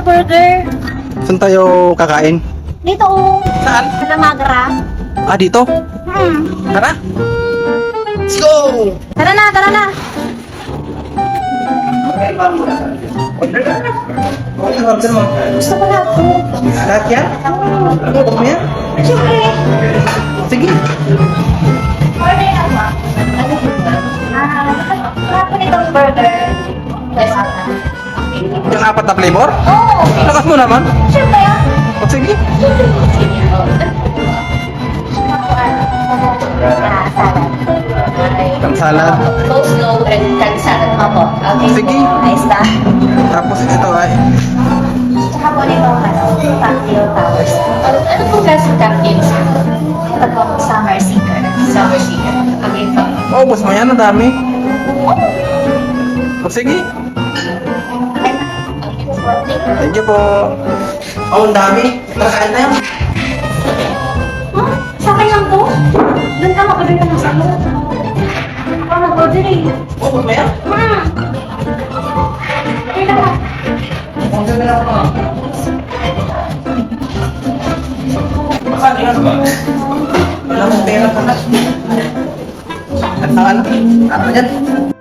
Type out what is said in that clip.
burger. Saan tayo kakain? Dito, oh. Saan? Sa Lamagra. Ah, dito? Tara! Let's go! Tara na, tara na. Order mo. Gusto ko lahat po. Lahat yan? Gusto mo yan? Siyempre. Sige. Order na ba? Lahat po nitong burger. Yes. Yung 4 na flavor? Oo. Lakas mo naman. Siyempre. O sige. Ang salad. Coleslaw and canned salad. Opo. Okay. Sige. Ayos na. Tapos ito ay Tsaka po nito, cocktail towers. Ano pong klaseng cocktails? Ito po, summer seeker. Summer seeker. Okay po. oh, bus mo yan. Ang dami. O sige. Okay na. Okay po. Thank you. Thank you po. Oh, ang dami. Kakain na yan. Huh? Sa akin lang to? Doon ka mag-order ka ng sa'yo. Ako mag-order eh. Oh, bus mo yan? Okay lang. Order na ako. Bakit yan? Wala akong pera pa na. At saan? Ano yan?